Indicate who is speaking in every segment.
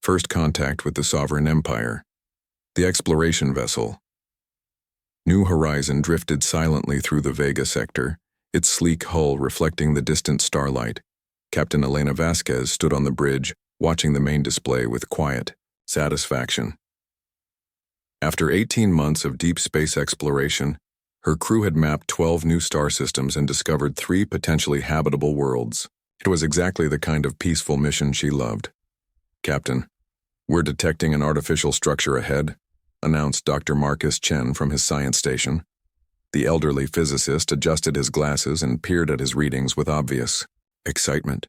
Speaker 1: First contact with the Sovereign Empire. The exploration vessel. New Horizon drifted silently through the Vega sector, its sleek hull reflecting the distant starlight. Captain Elena Vasquez stood on the bridge, watching the main display with quiet satisfaction. After 18 months of deep space exploration, her crew had mapped 12 new star systems and discovered 3 potentially habitable worlds. It was exactly the kind of peaceful mission she loved. "Captain, we're detecting an artificial structure ahead," announced Dr. Marcus Chen from his science station. The elderly physicist adjusted his glasses and peered at his readings with obvious excitement.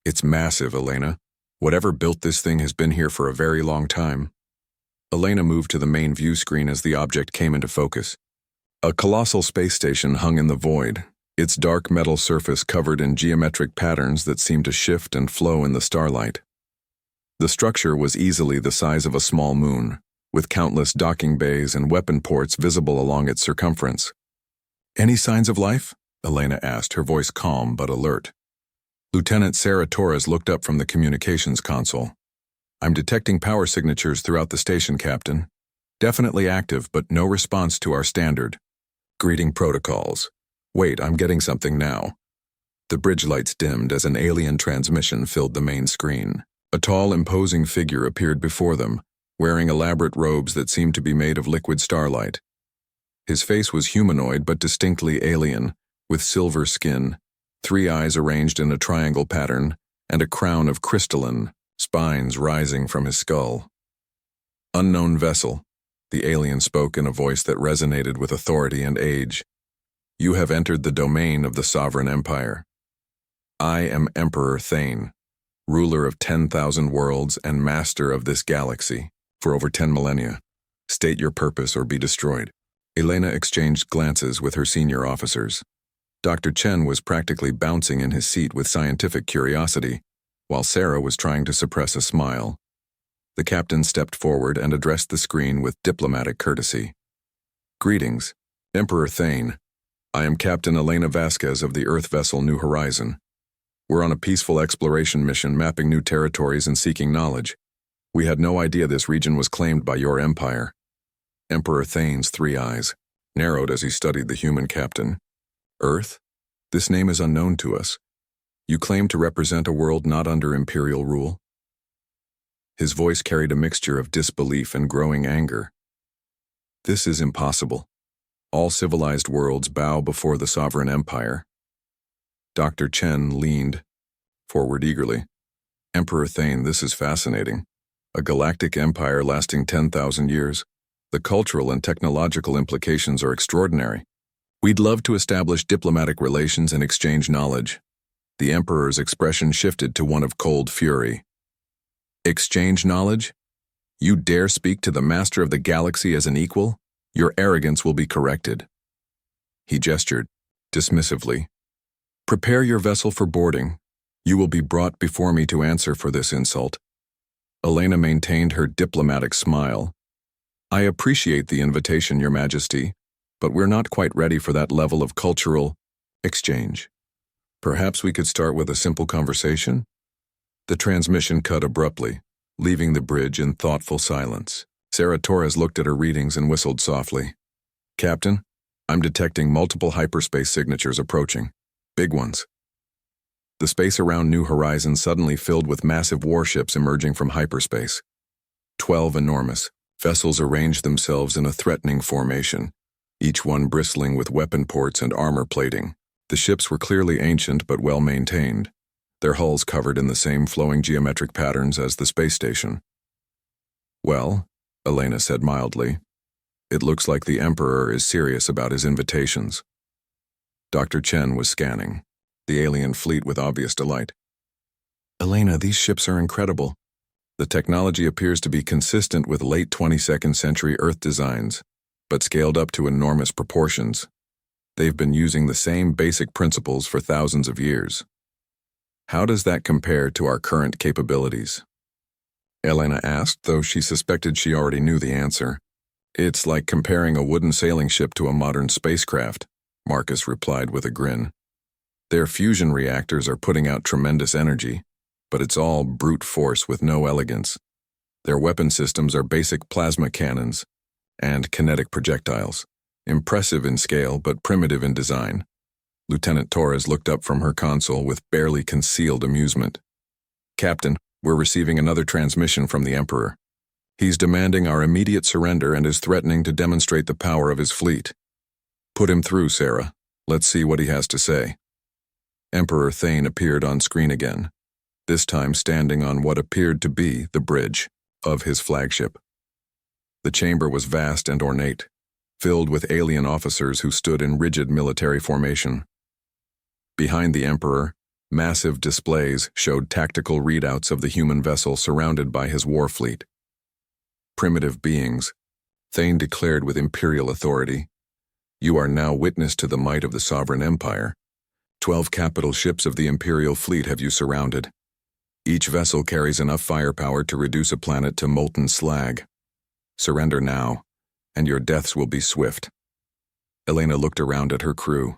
Speaker 1: "It's massive, Elena. Whatever built this thing has been here for a very long time." Elena moved to the main view screen as the object came into focus. A colossal space station hung in the void, its dark metal surface covered in geometric patterns that seemed to shift and flow in the starlight. The structure was easily the size of a small moon, with countless docking bays and weapon ports visible along its circumference. "Any signs of life?" Elena asked, her voice calm but alert. Lieutenant Sarah Torres looked up from the communications console. "I'm detecting power signatures throughout the station, Captain. Definitely active, but no response to our standard greeting protocols. Wait, I'm getting something now." The bridge lights dimmed as an alien transmission filled the main screen. A tall, imposing figure appeared before them, wearing elaborate robes that seemed to be made of liquid starlight. His face was humanoid but distinctly alien, with silver skin, 3 eyes arranged in a triangle pattern, and a crown of crystalline spines rising from his skull. "Unknown vessel," the alien spoke in a voice that resonated with authority and age. "You have entered the domain of the Sovereign Empire. I am Emperor Thane, ruler of 10,000 worlds and master of this galaxy for over 10 millennia. State your purpose or be destroyed." Elena exchanged glances with her senior officers. Dr. Chen was practically bouncing in his seat with scientific curiosity, while Sarah was trying to suppress a smile. The captain stepped forward and addressed the screen with diplomatic courtesy. "Greetings, Emperor Thane. I am Captain Elena Vasquez of the Earth vessel New Horizon. We're on a peaceful exploration mission mapping new territories and seeking knowledge. We had no idea this region was claimed by your empire." Emperor Thane's 3 eyes narrowed as he studied the human captain. "Earth? This name is unknown to us. You claim to represent a world not under imperial rule?" His voice carried a mixture of disbelief and growing anger. "This is impossible. All civilized worlds bow before the Sovereign Empire." Dr. Chen leaned forward eagerly. "Emperor Thane, this is fascinating. A galactic empire lasting 10,000 years. The cultural and technological implications are extraordinary. We'd love to establish diplomatic relations and exchange knowledge." The Emperor's expression shifted to one of cold fury. "Exchange knowledge? You dare speak to the master of the galaxy as an equal? Your arrogance will be corrected." He gestured dismissively. "Prepare your vessel for boarding. You will be brought before me to answer for this insult." Elena maintained her diplomatic smile. "I appreciate the invitation, Your Majesty, but we're not quite ready for that level of cultural exchange. Perhaps we could start with a simple conversation?" The transmission cut abruptly, leaving the bridge in thoughtful silence. Sarah Torres looked at her readings and whistled softly. "Captain, I'm detecting multiple hyperspace signatures approaching. Big ones." The space around New Horizon suddenly filled with massive warships emerging from hyperspace. 12 enormous vessels arranged themselves in a threatening formation, each one bristling with weapon ports and armor plating. The ships were clearly ancient but well maintained, their hulls covered in the same flowing geometric patterns as the space station. "Well," Elena said mildly, "it looks like the Emperor is serious about his invitations." Dr. Chen was scanning the alien fleet with obvious delight. "Elena, these ships are incredible. The technology appears to be consistent with late 22nd century Earth designs, but scaled up to enormous proportions. They've been using the same basic principles for thousands of years. How does that compare to our current capabilities?" Elena asked, though she suspected she already knew the answer. "It's like comparing a wooden sailing ship to a modern spacecraft," Marcus replied with a grin. "Their fusion reactors are putting out tremendous energy, but it's all brute force with no elegance. Their weapon systems are basic plasma cannons and kinetic projectiles, impressive in scale but primitive in design. Lieutenant Torres looked up from her console with barely concealed amusement. "Captain, we're receiving another transmission from the Emperor. He's demanding our immediate surrender and is threatening to demonstrate the power of his fleet." "Put him through, Sarah. Let's see what he has to say." Emperor Thane appeared on screen again, this time standing on what appeared to be the bridge of his flagship. The chamber was vast and ornate, filled with alien officers who stood in rigid military formation. Behind the Emperor, massive displays showed tactical readouts of the human vessel surrounded by his war fleet. "Primitive beings," Thane declared with imperial authority, "you are now witness to the might of the sovereign empire. 12 capital ships of the imperial fleet have you surrounded. Each vessel carries enough firepower to reduce a planet to molten slag. Surrender now, and your deaths will be swift." Elena looked around at her crew,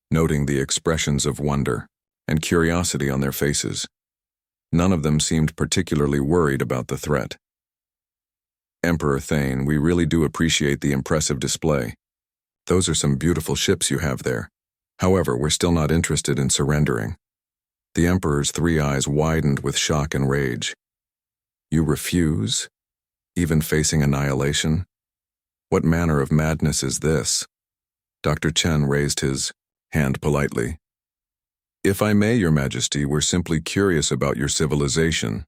Speaker 1: noting the expressions of wonder and curiosity on their faces. None of them seemed particularly worried about the threat. "Emperor Thane, we really do appreciate the impressive display. Those are some beautiful ships you have there. However, we're still not interested in surrendering." The Emperor's 3 eyes widened with shock and rage. "You refuse? Even facing annihilation? What manner of madness is this?" Dr. Chen raised his hand politely. "If I may, Your Majesty, we're simply curious about your civilization.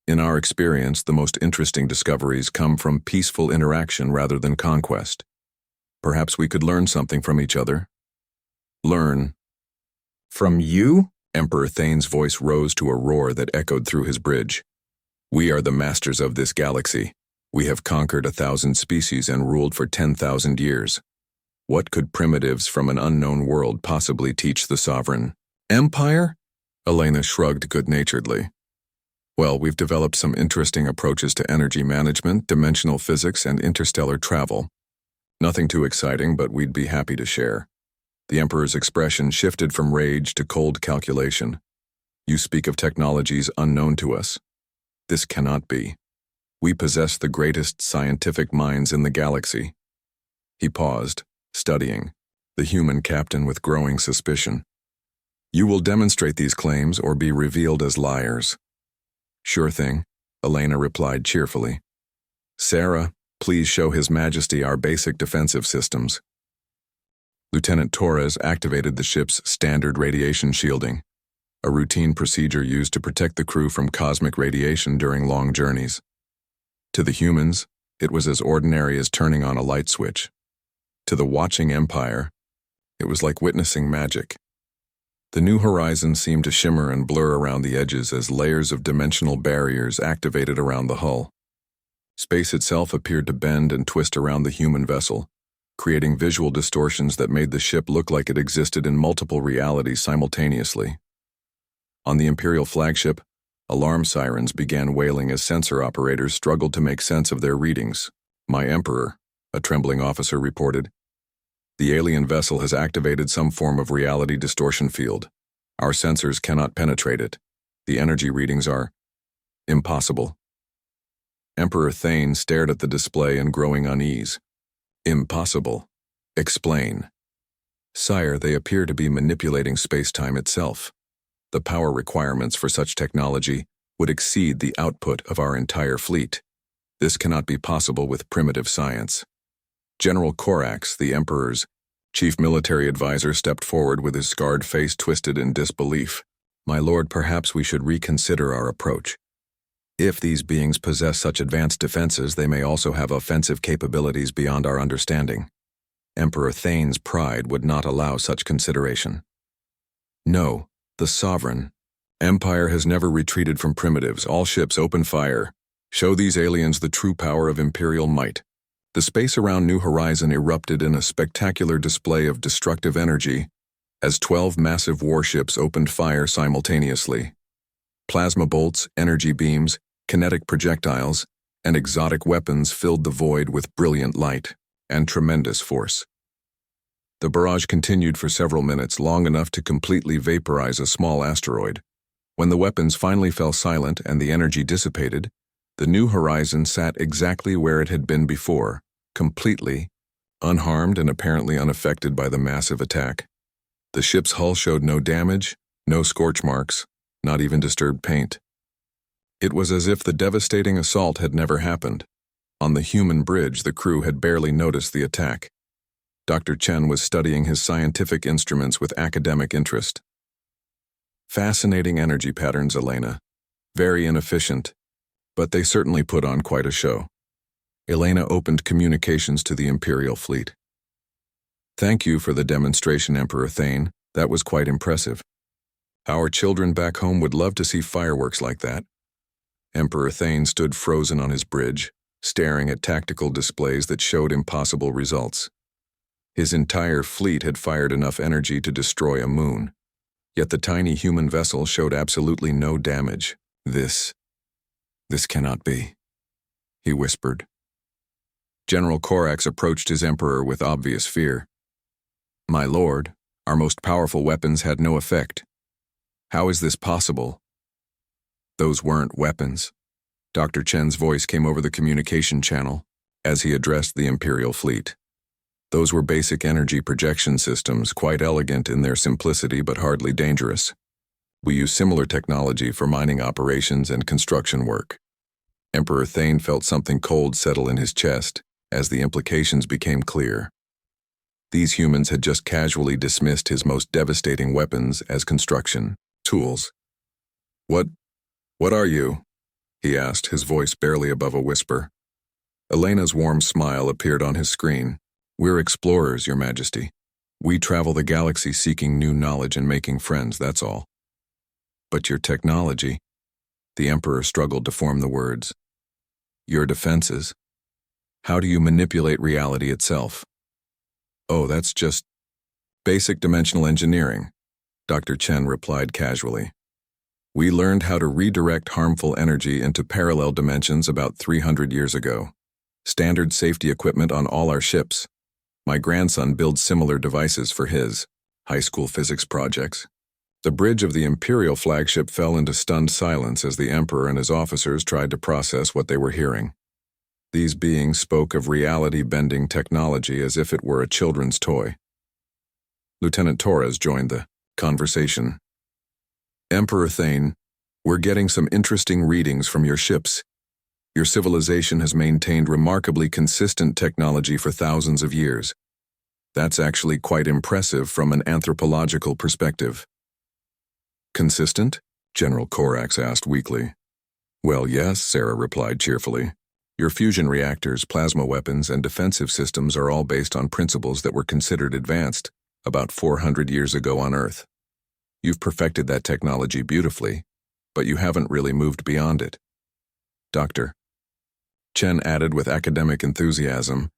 Speaker 1: In our experience, the most interesting discoveries come from peaceful interaction rather than conquest. Perhaps we could learn something from each other." "Learn? From you?" Emperor Thane's voice rose to a roar that echoed through his bridge. "We are the masters of this galaxy. We have conquered 1,000 species and ruled for 10,000 years. What could primitives from an unknown world possibly teach the sovereign empire?" Elena shrugged good-naturedly. "Well, we've developed some interesting approaches to energy management, dimensional physics, and interstellar travel. Nothing too exciting, but we'd be happy to share." The Emperor's expression shifted from rage to cold calculation. "You speak of technologies unknown to us. This cannot be. We possess the greatest scientific minds in the galaxy." He paused, studying the human captain with growing suspicion. "You will demonstrate these claims or be revealed as liars." "Sure thing," Elena replied cheerfully. "Sarah, please show His Majesty our basic defensive systems." Lieutenant Torres activated the ship's standard radiation shielding, a routine procedure used to protect the crew from cosmic radiation during long journeys. To the humans, it was as ordinary as turning on a light switch. To the watching empire, it was like witnessing magic. The new horizon seemed to shimmer and blur around the edges as layers of dimensional barriers activated around the hull. Space itself appeared to bend and twist around the human vessel, creating visual distortions that made the ship look like it existed in multiple realities simultaneously. On the Imperial flagship, alarm sirens began wailing as sensor operators struggled to make sense of their readings. "My Emperor," a trembling officer reported. "The alien vessel has activated some form of reality distortion field. Our sensors cannot penetrate it. The energy readings are impossible." Emperor Thane stared at the display in growing unease. "Impossible? Explain." "Sire, they appear to be manipulating space-time itself. The power requirements for such technology would exceed the output of our entire fleet. This cannot be possible with primitive science." General Korax, the Emperor's chief military advisor, stepped forward with his scarred face twisted in disbelief. "My lord, perhaps we should reconsider our approach. If these beings possess such advanced defenses, they may also have offensive capabilities beyond our understanding. Emperor Thane's pride would not allow such consideration." "No, the sovereign empire has never retreated from primitives. All ships open fire. Show these aliens the true power of imperial might." The space around New Horizon erupted in a spectacular display of destructive energy as 12 massive warships opened fire simultaneously. Plasma bolts, energy beams, kinetic projectiles, and exotic weapons filled the void with brilliant light and tremendous force. The barrage continued for several minutes, long enough to completely vaporize a small asteroid. When the weapons finally fell silent and the energy dissipated, The New Horizon sat exactly where it had been before, completely, unharmed and apparently unaffected by the massive attack. The ship's hull showed no damage, no scorch marks, not even disturbed paint. It was as if the devastating assault had never happened. On the human bridge, the crew had barely noticed the attack. Dr. Chen was studying his scientific instruments with academic interest. Fascinating energy patterns, Elena. Very inefficient, but they certainly put on quite a show. Elena opened communications to the Imperial fleet. Thank you for the demonstration, Emperor Thane. That was quite impressive. Our children back home would love to see fireworks like that. Emperor Thane stood frozen on his bridge, staring at tactical displays that showed impossible results. His entire fleet had fired enough energy to destroy a moon, yet the tiny human vessel showed absolutely no damage. This cannot be, he whispered. General Corax approached his emperor with obvious fear. My lord, our most powerful weapons had no effect. How is this possible? Those weren't weapons. Dr. Chen's voice came over the communication channel as he addressed the Imperial fleet. Those were basic energy projection systems, quite elegant in their simplicity but hardly dangerous. We use similar technology for mining operations and construction work. Emperor Thane felt something cold settle in his chest as the implications became clear. These humans had just casually dismissed his most devastating weapons as construction tools. What are you? He asked, his voice barely above a whisper. Elena's warm smile appeared on his screen. We're explorers, Your Majesty. We travel the galaxy seeking new knowledge and making friends, that's all. But your technology, the Emperor struggled to form the words. Your defenses. How do you manipulate reality itself? Oh, that's just basic dimensional engineering, Dr. Chen replied casually. We learned how to redirect harmful energy into parallel dimensions about 300 years ago. Standard safety equipment on all our ships. My grandson builds similar devices for his high school physics projects. The bridge of the Imperial flagship fell into stunned silence as the Emperor and his officers tried to process what they were hearing. These beings spoke of reality-bending technology as if it were a children's toy. Lieutenant Torres joined the conversation. Emperor Thane, we're getting some interesting readings from your ships. Your civilization has maintained remarkably consistent technology for thousands of years. That's actually quite impressive from an anthropological perspective. Consistent? General Corax asked weakly. Well, yes, Sarah replied cheerfully. Your fusion reactors, plasma weapons, and defensive systems are all based on principles that were considered advanced about 400 years ago on Earth. You've perfected that technology beautifully, but you haven't really moved beyond it. Dr. Chen added with academic enthusiasm,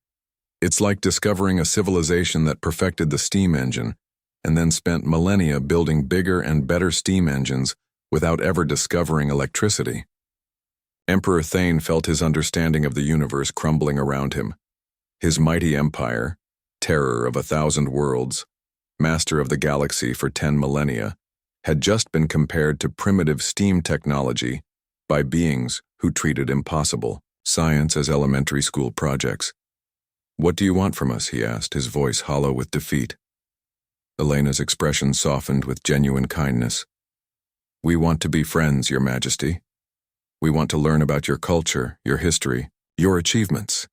Speaker 1: it's like discovering a civilization that perfected the steam engine and then spent millennia building bigger and better steam engines without ever discovering electricity. Emperor Thane felt his understanding of the universe crumbling around him. His mighty empire, terror of 1,000 worlds, master of the galaxy for 10 millennia, had just been compared to primitive steam technology by beings who treated impossible science as elementary school projects. What do you want from us? He asked, his voice hollow with defeat. Elena's expression softened with genuine kindness. We want to be friends, Your Majesty. We want to learn about your culture, your history, your achievements.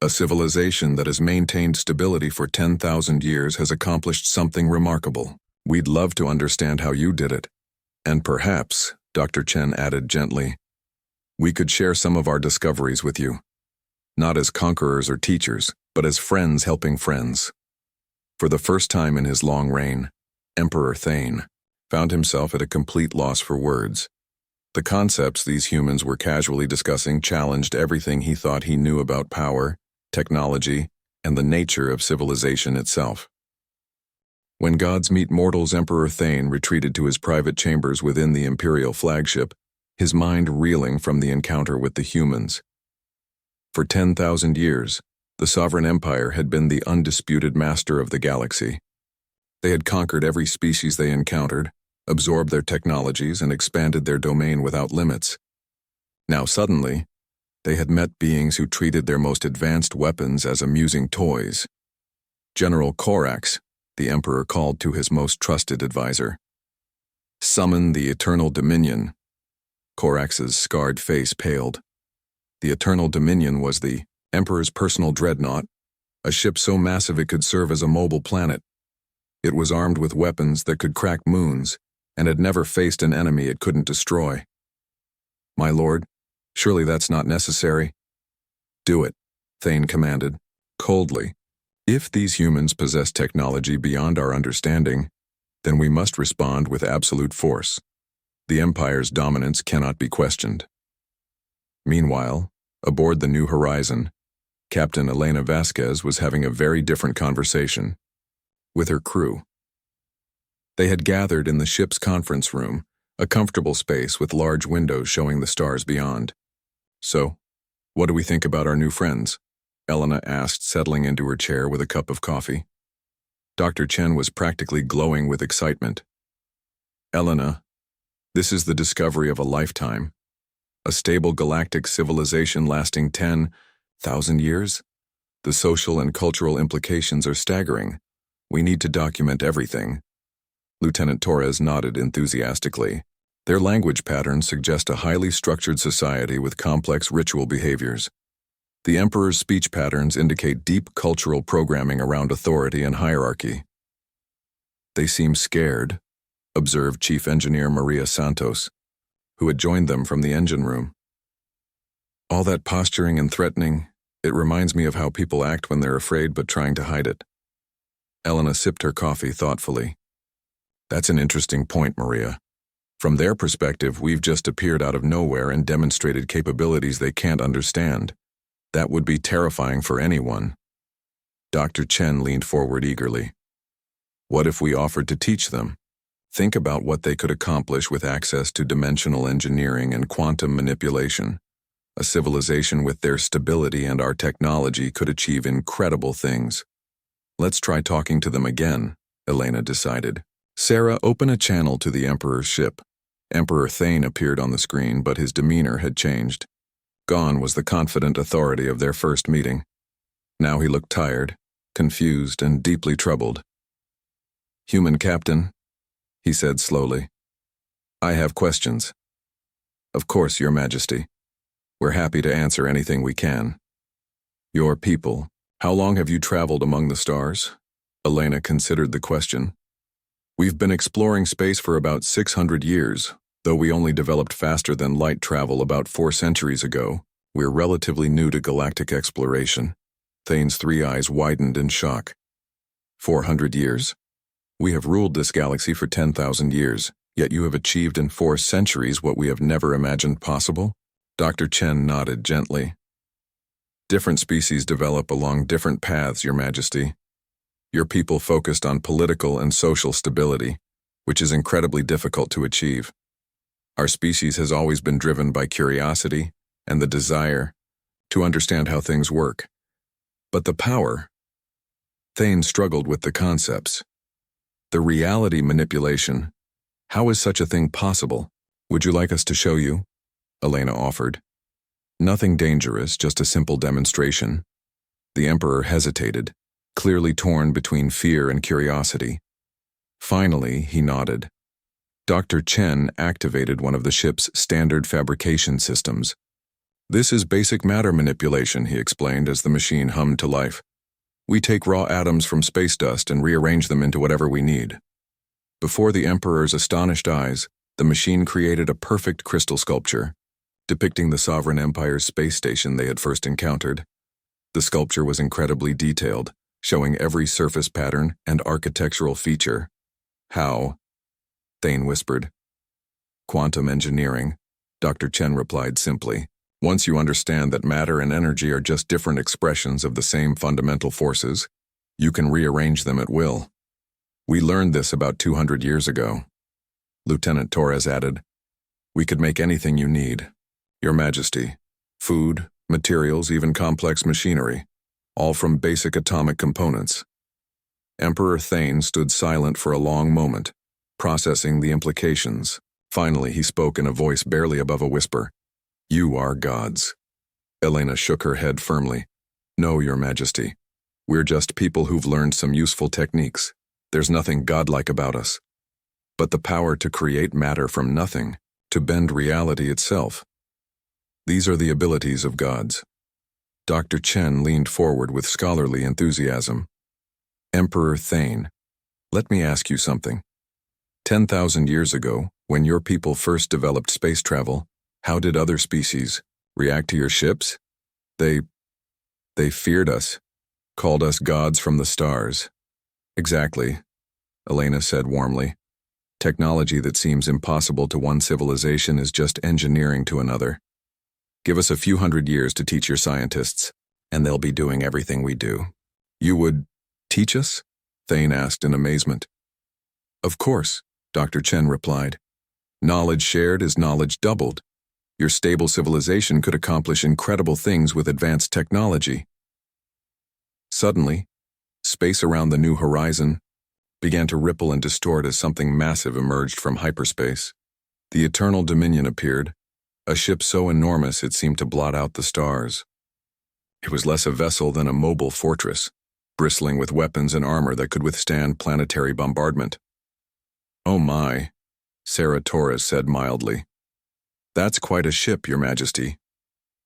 Speaker 1: A civilization that has maintained stability for 10,000 years has accomplished something remarkable. We'd love to understand how you did it. And perhaps, Dr. Chen added gently, we could share some of our discoveries with you. Not as conquerors or teachers, but as friends helping friends. For the first time in his long reign, Emperor Thane found himself at a complete loss for words. The concepts these humans were casually discussing challenged everything he thought he knew about power, technology, and the nature of civilization itself. When gods meet mortals, Emperor Thane retreated to his private chambers within the Imperial flagship, his mind reeling from the encounter with the humans. For 10,000 years, the Sovereign Empire had been the undisputed master of the galaxy. They had conquered every species they encountered, absorbed their technologies, and expanded their domain without limits. Now suddenly, They had met beings who treated their most advanced weapons as amusing toys. General Corax, the Emperor called to his most trusted advisor. Summon the Eternal Dominion. Corax's scarred face paled. The Eternal Dominion was the Emperor's personal dreadnought, a ship so massive it could serve as a mobile planet. It was armed with weapons that could crack moons, and had never faced an enemy it couldn't destroy. My lord, surely that's not necessary. Do it, Thane commanded, coldly. If these humans possess technology beyond our understanding, then we must respond with absolute force. The Empire's dominance cannot be questioned. Meanwhile, aboard the New Horizon, Captain Elena Vasquez was having a very different conversation with her crew. They had gathered in the ship's conference room, a comfortable space with large windows showing the stars beyond. So, what do we think about our new friends? Elena asked, settling into her chair with a cup of coffee. Dr. Chen was practically glowing with excitement. Elena, this is the discovery of a lifetime. A stable galactic civilization lasting 10,000 years? The social and cultural implications are staggering. We need to document everything. Lieutenant Torres nodded enthusiastically. Their language patterns suggest a highly structured society with complex ritual behaviors. The Emperor's speech patterns indicate deep cultural programming around authority and hierarchy. They seem scared, observed Chief Engineer Maria Santos, who had joined them from the engine room. All that posturing and threatening, it reminds me of how people act when they're afraid but trying to hide it. Elena sipped her coffee thoughtfully. That's an interesting point, Maria. From their perspective, we've just appeared out of nowhere and demonstrated capabilities they can't understand. That would be terrifying for anyone. Dr. Chen leaned forward eagerly. What if we offered to teach them? Think about what they could accomplish with access to dimensional engineering and quantum manipulation. A civilization with their stability and our technology could achieve incredible things. Let's try talking to them again, Elena decided. Sarah, open a channel to the Emperor's ship. Emperor Thane appeared on the screen, but his demeanor had changed. Gone was the confident authority of their first meeting. Now he looked tired, confused, and deeply troubled. Human Captain, he said slowly. I have questions. Of course, Your Majesty. We're happy to answer anything we can. Your people, how long have you traveled among the stars? Elena considered the question. We've been exploring space for about 600 years, though we only developed faster than light travel about 4 centuries ago. We're relatively new to galactic exploration. Thane's 3 eyes widened in shock. 400 years? We have ruled this galaxy for 10,000 years, yet you have achieved in 4 centuries what we have never imagined possible? Dr. Chen nodded gently. Different species develop along different paths, Your Majesty. Your people focused on political and social stability, which is incredibly difficult to achieve. Our species has always been driven by curiosity and the desire to understand how things work. But the power, Thane struggled with the concepts. The reality manipulation, how is such a thing possible? Would you like us to show you? Elena offered. Nothing dangerous, just a simple demonstration. The Emperor hesitated, clearly torn between fear and curiosity. Finally, he nodded. Dr. Chen activated one of the ship's standard fabrication systems. This is basic matter manipulation, he explained as the machine hummed to life. We take raw atoms from space dust and rearrange them into whatever we need. Before the Emperor's astonished eyes, the machine created a perfect crystal sculpture, depicting the Sovereign Empire's space station they had first encountered. The sculpture was incredibly detailed, showing every surface pattern and architectural feature. How? Thane whispered. Quantum engineering, Dr. Chen replied simply. Once you understand that matter and energy are just different expressions of the same fundamental forces, you can rearrange them at will. We learned this about 200 years ago. Lieutenant Torres added, We could make anything you need. Your Majesty, food, materials, even complex machinery, all from basic atomic components. Emperor Thane stood silent for a long moment, processing the implications. Finally, he spoke in a voice barely above a whisper. You are gods. Elena shook her head firmly. No, Your Majesty. We're just people who've learned some useful techniques. There's nothing godlike about us. But the power to create matter from nothing, to bend reality itself. These are the abilities of gods. Dr. Chen leaned forward with scholarly enthusiasm. Emperor Thane, let me ask you something. 10,000 years ago, when your people first developed space travel, how did other species react to your ships? They feared us, called us gods from the stars. Exactly, Elena said warmly. Technology that seems impossible to one civilization is just engineering to another. Give us a few hundred years to teach your scientists, and they'll be doing everything we do. You would teach us? Thane asked in amazement. Of course, Dr. Chen replied. Knowledge shared is knowledge doubled. Your stable civilization could accomplish incredible things with advanced technology. Suddenly, space around the New Horizon began to ripple and distort as something massive emerged from hyperspace. The Eternal Dominion appeared, a ship so enormous it seemed to blot out the stars. It was less a vessel than a mobile fortress, bristling with weapons and armor that could withstand planetary bombardment. Oh my, Sarah Torres said mildly. That's quite a ship, Your Majesty.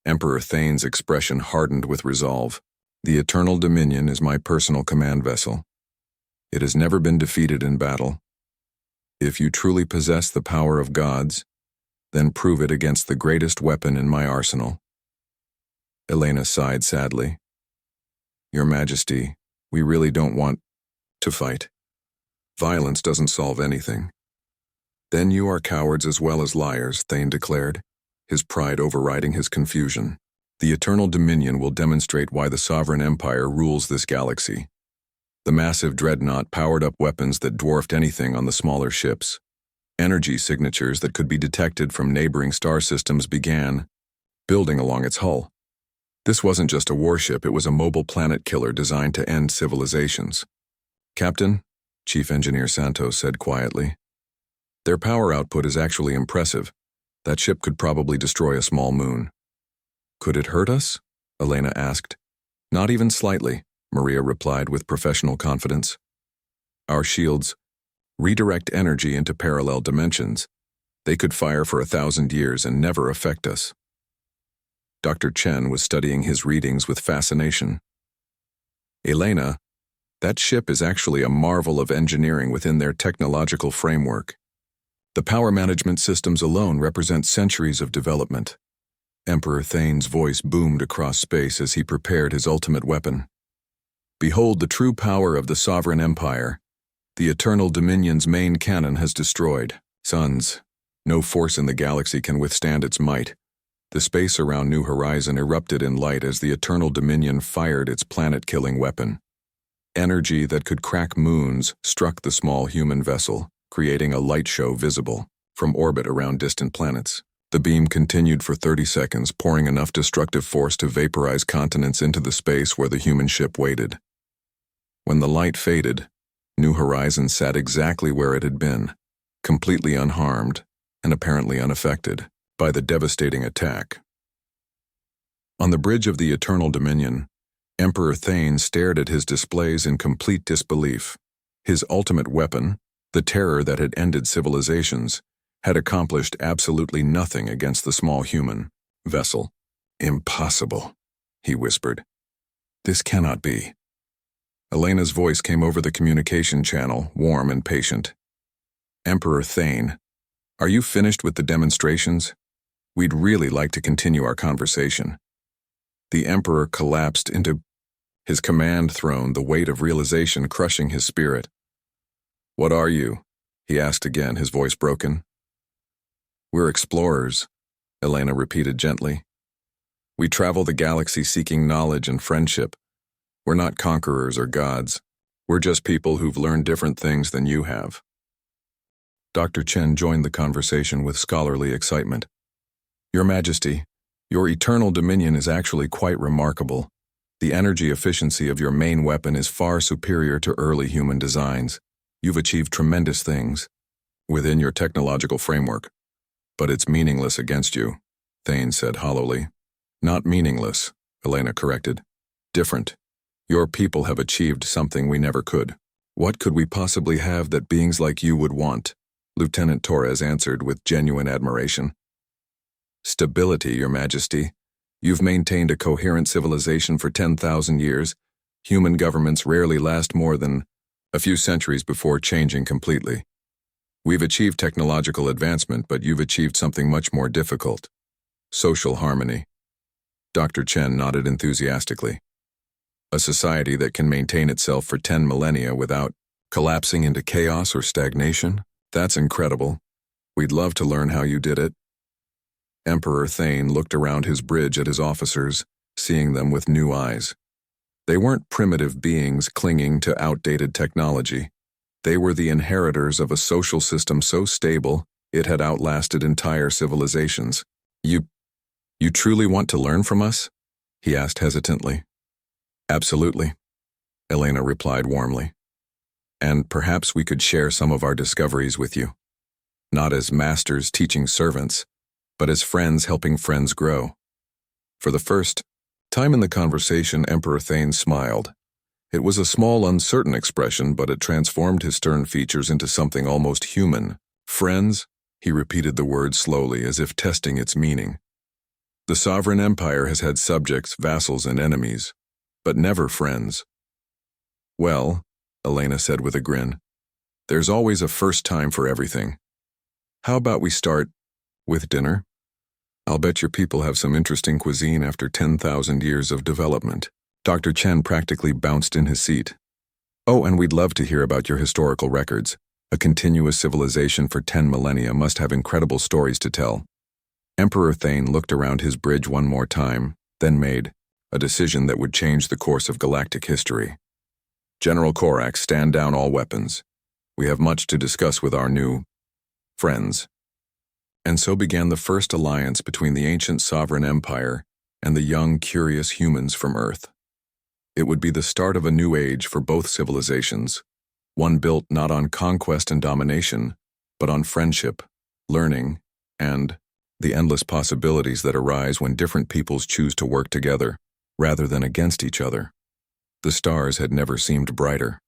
Speaker 1: Emperor Thane's expression hardened with resolve. The Eternal Dominion is my personal command vessel. It has never been defeated in battle. If you truly possess the power of gods, then prove it against the greatest weapon in my arsenal. Elena sighed sadly. Your Majesty, we really don't want to fight. Violence doesn't solve anything. Then you are cowards as well as liars, Thane declared, his pride overriding his confusion. The Eternal Dominion will demonstrate why the Sovereign Empire rules this galaxy. The massive dreadnought powered up weapons that dwarfed anything on the smaller ships. Energy signatures that could be detected from neighboring star systems began building along its hull. This wasn't just a warship, it was a mobile planet killer designed to end civilizations. Captain, Chief Engineer Santos said quietly, their power output is actually impressive. That ship could probably destroy a small moon. Could it hurt us? Elena asked. Not even slightly, Maria replied with professional confidence. Our shields redirect energy into parallel dimensions. They could fire for 1,000 years and never affect us. Dr. Chen was studying his readings with fascination. Elena, that ship is actually a marvel of engineering within their technological framework. The power management systems alone represent centuries of development. Emperor Thane's voice boomed across space as he prepared his ultimate weapon. Behold the true power of the Sovereign Empire. The Eternal Dominion's main cannon has destroyed. Suns, no force in the galaxy can withstand its might. The space around New Horizon erupted in light as the Eternal Dominion fired its planet-killing weapon. Energy that could crack moons struck the small human vessel, creating a light show visible from orbit around distant planets. The beam continued for 30 seconds, pouring enough destructive force to vaporize continents into the space where the human ship waited. When the light faded, New Horizon sat exactly where it had been, completely unharmed and apparently unaffected by the devastating attack. On the bridge of the Eternal Dominion, Emperor Thane stared at his displays in complete disbelief. His ultimate weapon, the terror that had ended civilizations, had accomplished absolutely nothing against the small human vessel. Impossible, he whispered. This cannot be. Elena's voice came over the communication channel, warm and patient. Emperor Thane, are you finished with the demonstrations? We'd really like to continue our conversation. The Emperor collapsed into his command throne, the weight of realization crushing his spirit. What are you? He asked again, his voice broken. We're explorers, Elena repeated gently. We travel the galaxy seeking knowledge and friendship. We're not conquerors or gods. We're just people who've learned different things than you have. Dr. Chen joined the conversation with scholarly excitement. Your Majesty, your Eternal Dominion is actually quite remarkable. The energy efficiency of your main weapon is far superior to early human designs. You've achieved tremendous things within your technological framework, but it's meaningless against you, Thane said hollowly. Not meaningless, Elena corrected. Different. Your people have achieved something we never could. What could we possibly have that beings like you would want? Lieutenant Torres answered with genuine admiration. Stability, Your Majesty. You've maintained a coherent civilization for 10,000 years. Human governments rarely last more than a few centuries before changing completely. We've achieved technological advancement, but you've achieved something much more difficult. Social harmony. Dr. Chen nodded enthusiastically. A society that can maintain itself for 10 millennia without collapsing into chaos or stagnation? That's incredible. We'd love to learn how you did it. Emperor Thane looked around his bridge at his officers, seeing them with new eyes. They weren't primitive beings clinging to outdated technology. They were the inheritors of a social system so stable it had outlasted entire civilizations. You truly want to learn from us? He asked hesitantly. Absolutely, Elena replied warmly. And perhaps we could share some of our discoveries with you. Not as masters teaching servants, but as friends helping friends grow. For the first time in the conversation, Emperor Thane smiled. It was a small, uncertain expression, but it transformed his stern features into something almost human. Friends? He repeated the word slowly, as if testing its meaning. The sovereign empire has had subjects, vassals, and enemies, but never friends. Well, Elena said with a grin, there's always a first time for everything. How about we start with dinner? I'll bet your people have some interesting cuisine after 10,000 years of development. Dr. Chen practically bounced in his seat. Oh, and we'd love to hear about your historical records. A continuous civilization for 10 millennia must have incredible stories to tell. Emperor Thane looked around his bridge one more time, then made a decision that would change the course of galactic history. General Korax, stand down all weapons. We have much to discuss with our new friends. And so began the first alliance between the ancient sovereign empire and the young, curious humans from Earth. It would be the start of a new age for both civilizations, one built not on conquest and domination, but on friendship, learning, and the endless possibilities that arise when different peoples choose to work together, rather than against each other. The stars had never seemed brighter.